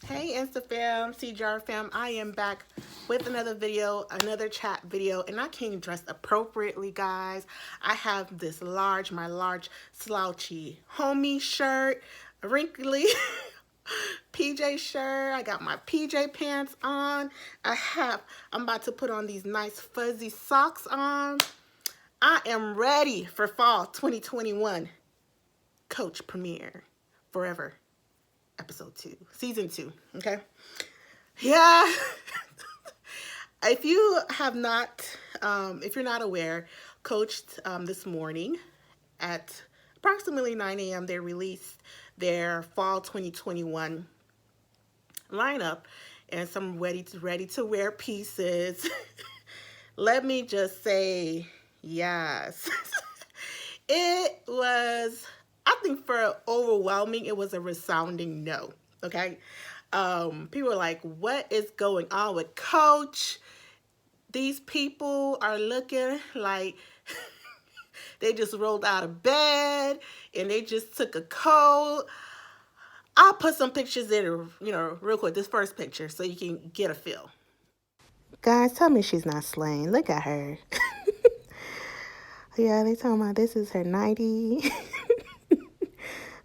Hey Insta fam, CJR fam, I am back with another video, another chat video, and I came dressed appropriately, guys. I have this my large slouchy homie shirt, a wrinkly PJ shirt. I got my PJ pants on. I'm about to put on these nice fuzzy socks on. I am ready for fall 2021 Coach Premiere Forever. Episode 2, season 2, okay? Yeah. If you have not, if you're not aware, coached this morning at approximately 9 a.m., they released their fall 2021 lineup and some ready to wear pieces. Let me just say, yes. It was, I think for overwhelming, it was a resounding no. Okay. People were like, what is going on with Coach? These people are looking like they just rolled out of bed and they just took a coat. I'll put some pictures in, real quick, this first picture, so you can get a feel. Guys, tell me she's not slaying. Look at her. Yeah, they talking about this is her 90.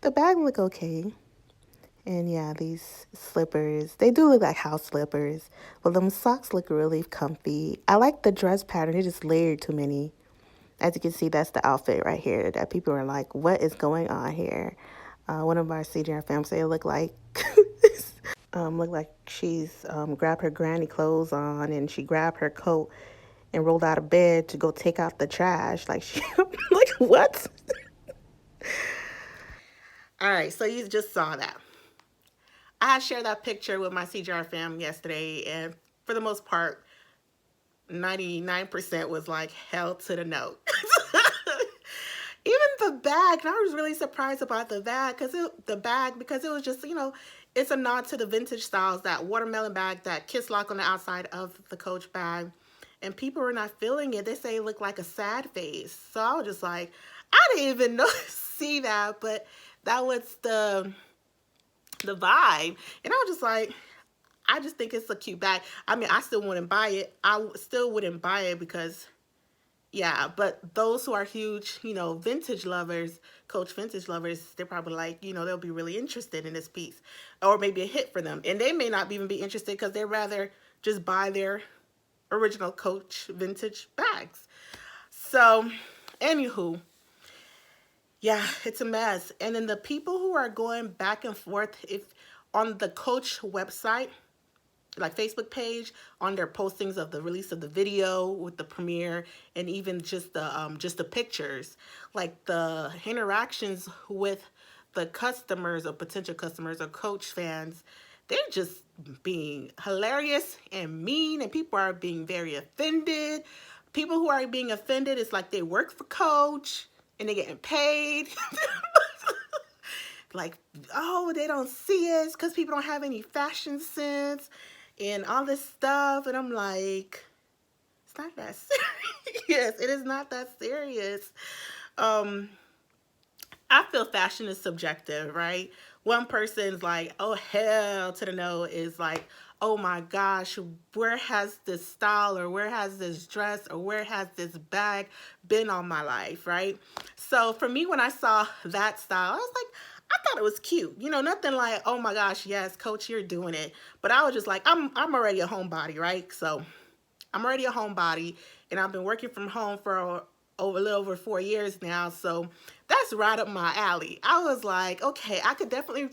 The bag look okay. And yeah, these slippers, they do look like house slippers. Well, them socks look really comfy. I like the dress pattern. It just layered too many. As you can see, that's the outfit right here that people are like, what is going on here? One of our CJR fam say it look like she's grabbed her granny clothes on and she grabbed her coat and rolled out of bed to go take out the trash. Like she like what? All right, so you just saw that. I shared that picture with my CJR fam yesterday, and for the most part, 99% was like hell to the no. Even the bag, and I was really surprised about the bag because it was just, it's a nod to the vintage styles, that watermelon bag, that kiss lock on the outside of the Coach bag. And people were not feeling it. They say it looked like a sad face. So I was just like, I didn't even know see that, but that was the vibe. And I was just like, I just think it's a cute bag. I mean, I still wouldn't buy it. I still wouldn't buy it because, yeah, but those who are huge, vintage lovers, Coach vintage lovers, they're probably like, they'll be really interested in this piece or maybe a hit for them. And they may not even be interested because they'd rather just buy their original Coach vintage bags. So, anywho, yeah, it's a mess. And then the people who are going back and forth, if on the Coach website, like Facebook page, on their postings of the release of the video with the premiere and even just the pictures, like the interactions with the customers or potential customers or Coach fans, they're just being hilarious and mean, and people are being very offended. People who are being offended, it's like they work for Coach and they're getting paid. Like, oh, they don't see us because people don't have any fashion sense and all this stuff. And I'm like, it's not that serious. It is not that serious. Um, I feel fashion is subjective, right? One person's like, oh, hell to the no, is like, oh my gosh, where has this style or where has this dress or where has this bag been all my life, right? So for me, when I saw that style, I was like, I thought it was cute. Nothing like, oh my gosh, yes, Coach, you're doing it. But I was just like, I'm already a homebody, right? So I'm already a homebody, and I've been working from home for a little over 4 years now. So that's right up my alley. I was like, okay, I could definitely,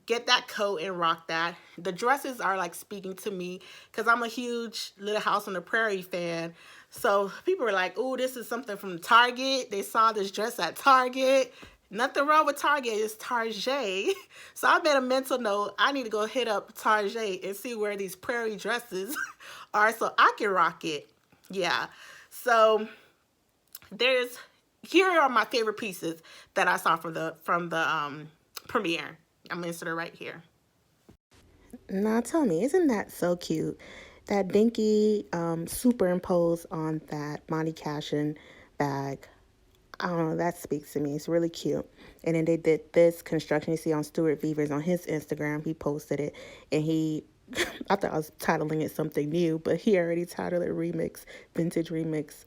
get that coat and rock that. The dresses are like speaking to me because I'm a huge Little House on the Prairie fan. So people were like, oh, this is something from Target. They saw this dress at Target. Nothing wrong with Target, it's Target. So I made a mental note, I need to go hit up Target and see where these prairie dresses are so I can rock it. Yeah. So here are my favorite pieces that I saw from the premiere. I'm gonna insert it right here. Now tell me, isn't that so cute? That dinky superimposed on that Monty Cashin bag. I don't know, that speaks to me. It's really cute. And then they did this construction you see on Stuart Vevers on his Instagram. He posted it, and he, I thought I was titling it something new, but he already titled it Remix, Vintage Remix.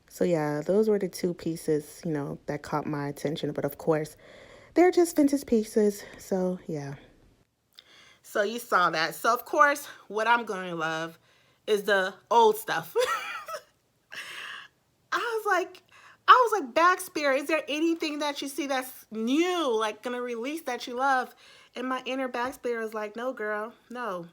So yeah, those were the two pieces, that caught my attention. But of course, they're just vintage pieces. So yeah. So you saw that. So of course, what I'm going to love is the old stuff. I was like, Backspire, is there anything that you see that's new, like gonna release that you love? And my inner Backspire was like, no, girl, no.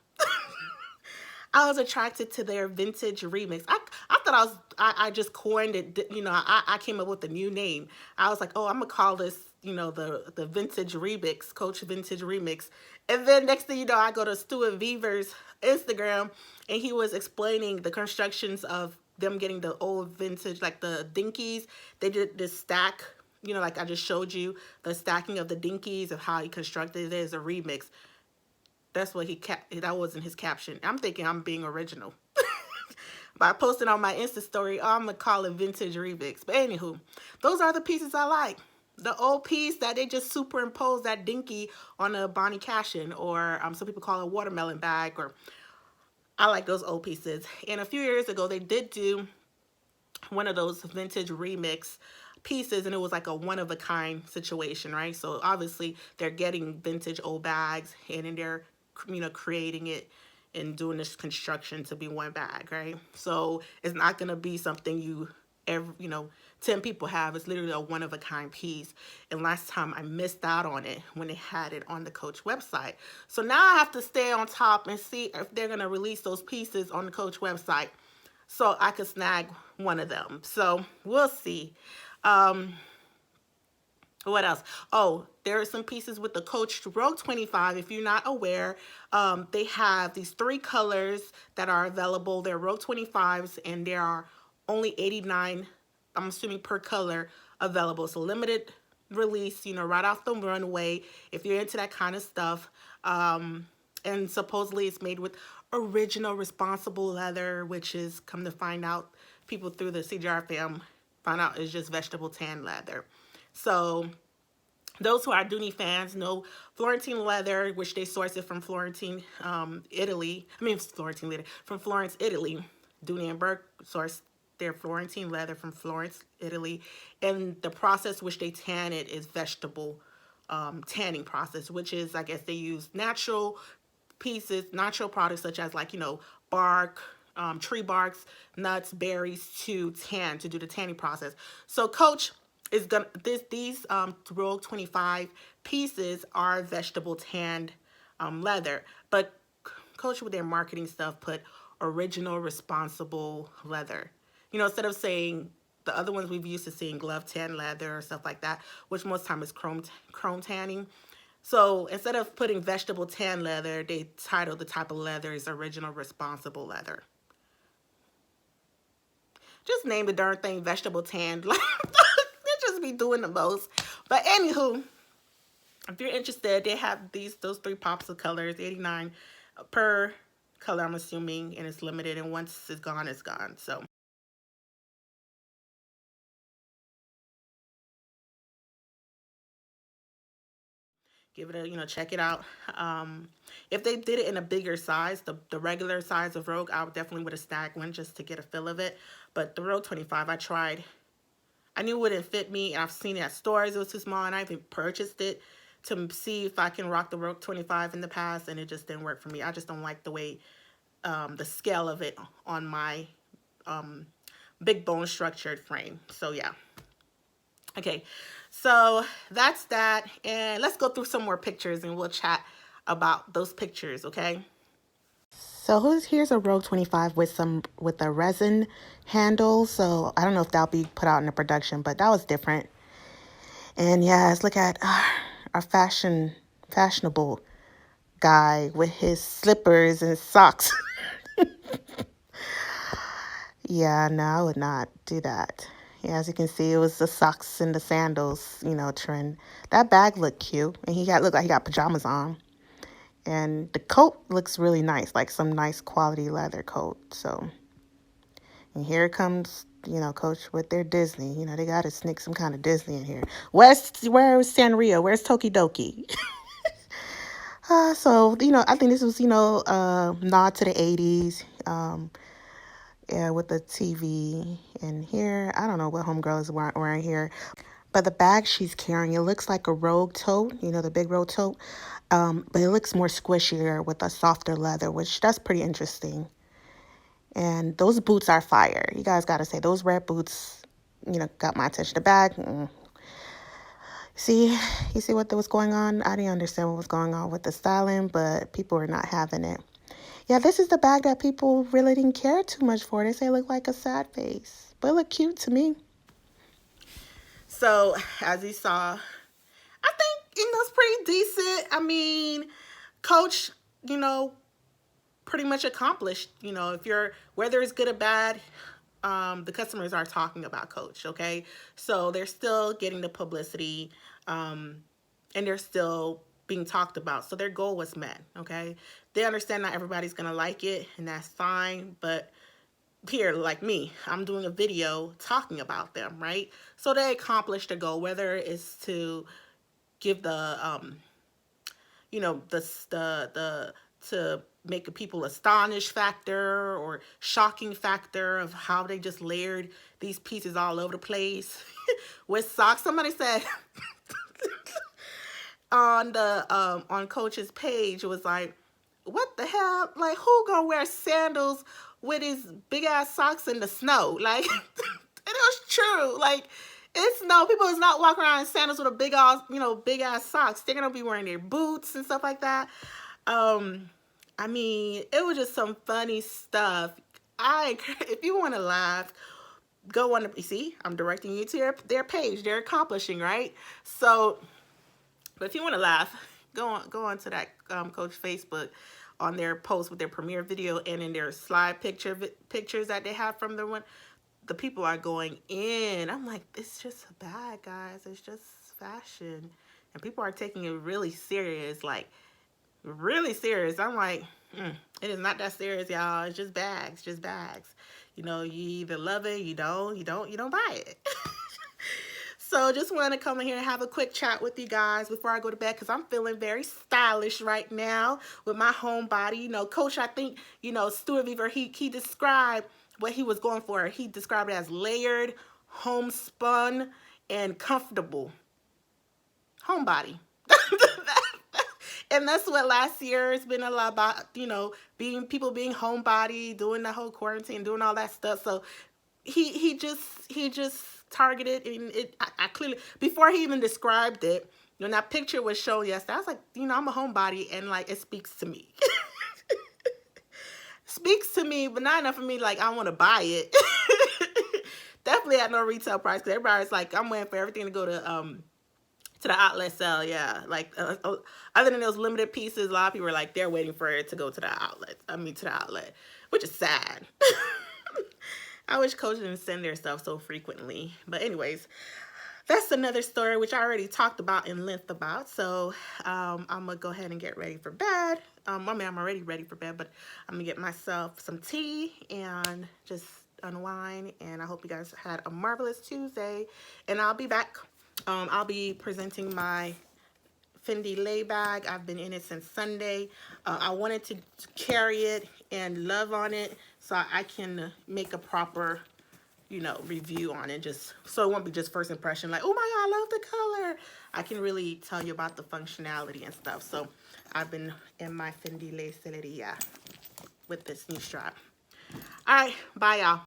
I was attracted to their vintage remix. I thought I just coined it, I came up with a new name. I was like, oh, I'm gonna call this, the vintage remix, Coach Vintage Remix. And then next thing you know, I go to Stuart Vevers' Instagram, and he was explaining the constructions of them getting the old vintage, like the dinkies. They did this stack, like I just showed you, the stacking of the dinkies, of how he constructed it as a remix. That's what that wasn't his caption. I'm thinking I'm being original. By posting on my Insta story, I'm going to call it Vintage Remix. But anywho, those are the pieces I like. The old piece that they just superimpose that dinky on a Bonnie Cashin, or some people call it watermelon bag, or I like those old pieces. And a few years ago, they did do one of those vintage remix pieces, and it was like a one-of-a-kind situation, right? So obviously, they're getting vintage old bags, and then they're creating it and doing this construction to be one bag, right? So it's not going to be something you ever, 10 people have. It's literally a one-of-a-kind piece. And last time I missed out on it when they had it on the Coach website. So now I have to stay on top and see if they're going to release those pieces on the Coach website so I could snag one of them. So we'll see. What else? Oh, there are some pieces with the Coach Rogue 25. If you're not aware, they have these 3 colors that are available. They're Rogue 25s, and there are only 89, I'm assuming, per color available. So limited release, right off the runway, if you're into that kind of stuff. And supposedly it's made with original responsible leather, which is, come to find out, people through the CJR fam find out is just vegetable tan leather. So those who are Dooney fans know Florentine leather, which they source it from Florentine, Italy. From Florence, Italy. Dooney and Burke source their Florentine leather from Florence, Italy. And the process which they tan it is vegetable tanning process, which is, I guess, they use natural pieces, natural products such as bark, tree barks, nuts, berries to do the tanning process. So Coach is gonna these Rogue 25 pieces are vegetable tanned leather, but Coach with their marketing stuff put original responsible leather. Instead of saying the other ones we've used to seeing glove tan leather or stuff like that, which most time is chrome tanning. So instead of putting vegetable tan leather, they titled the type of leather is original responsible leather. Just name the darn thing vegetable tan. They just be doing the most. But anywho, if you're interested, they have those 3 pops of colors, 89 per color, I'm assuming, and it's limited. And once it's gone, it's gone. So give it a, check it out. If they did it in a bigger size, the regular size of Rogue, I definitely would have snagged one just to get a feel of it. But the Rogue 25, I tried. I knew it wouldn't fit me, and I've seen it at stores. It was too small, and I even purchased it to see if I can rock the Rogue 25 in the past, and it just didn't work for me. I just don't like the way, the scale of it on my big bone structured frame. So yeah. Okay, so that's that, and let's go through some more pictures and we'll chat about those pictures, okay? So here's a Rogue 25 with a resin handle. So I don't know if that'll be put out in the production, but that was different. And yeah, let's look at our fashionable guy with his slippers and socks. Yeah, no, I would not do that. Yeah, as you can see, it was the socks and the sandals, trend. That bag looked cute, and looked like he got pajamas on. And the coat looks really nice, like some nice quality leather coat. So, and here comes you know, Coach, with their Disney. You know, they got to sneak some kind of Disney in here. Where's Sanrio? Where's Tokidoki? So, you know, I think this was, you know, nod to the 80s. Yeah, with the TV in here. I don't know what homegirl is wearing here. But the bag she's carrying, it looks like a Rogue tote, you know, the big Rogue tote. But it looks more squishier with a softer leather, which that's pretty interesting. And those boots are fire. You guys got to say, those red boots, you know, got my attention. The bag, see, you see what was going on? I didn't understand what was going on with the styling, but people were not having it. Yeah, this is the bag that people really didn't care too much for. They say it looked like a sad face, but it looked cute to me. So, as you saw, I think, you know, it's pretty decent. I mean, Coach, you know, pretty much accomplished. You know, if you're, whether it's good or bad, the customers are talking about Coach, okay? So they're still getting the publicity, and they're still being talked about. So their goal was met, okay? They understand not everybody's gonna like it, and that's fine, but here, like me, I'm doing a video talking about them, right? So they accomplished the goal, whether it's to give the, you know, to make people astonished factor or shocking factor of how they just layered these pieces all over the place with socks. Somebody said on the on Coach's page, it was like, what the hell? Like, who gonna wear sandals with his big ass socks in the snow? Like, it was true. Like, it's no, people is not walking around in sandals with a big ass, you know, big ass socks. They're gonna be wearing their boots and stuff like that. I mean, it was just some funny stuff. If you want to laugh, go on. You see, I'm directing you to their page. They're accomplishing, right? So, but if you want to laugh, go on to that Coach Facebook on their post with their premiere video and in their slide pictures that they have from the one. The people are going in. I'm like, it's just a bag, guys. It's just fashion, and people are taking it really serious, like really serious. I'm like, it is not that serious, y'all. It's just bags, just bags. You know, you either love it, you don't buy it. So just want to come in here and have a quick chat with you guys before I go to bed, because I'm feeling very stylish right now with my homebody. You know, Coach, I think, you know, Stuart Weaver, he described what he was going for. He described it as layered, homespun, and comfortable. Homebody. And that's what last year has been a lot about, you know, people being homebody, doing the whole quarantine, doing all that stuff. So he just targeted, and I clearly, before he even described it, when that picture was shown yesterday, I was like, you know, I'm a homebody, and like, it speaks to me. Speaks to me, but not enough for me, like, I want to buy it. Definitely at no retail price, because everybody's like, I'm waiting for everything to go to the outlet sale. Yeah, like other than those limited pieces, a lot of people are like, they're waiting for it to go to the outlet. To the outlet, which is sad. I wish Coach didn't send their stuff so frequently. But anyways, that's another story which I already talked about in length about. So I'm gonna go ahead and get ready for bed. I mean, I'm already ready for bed, but I'm gonna get myself some tea and just unwind. And I hope you guys had a marvelous Tuesday. And I'll be back. I'll be presenting my Fendi lay bag. I've been in it since Sunday. I wanted to carry it and love on it so I can make a proper, you know, review on it, just so it won't be just first impression, like, oh my God, I love the color. I can really tell you about the functionality and stuff. So I've been in my Fendi lay celeria with this new strap. All right, bye y'all.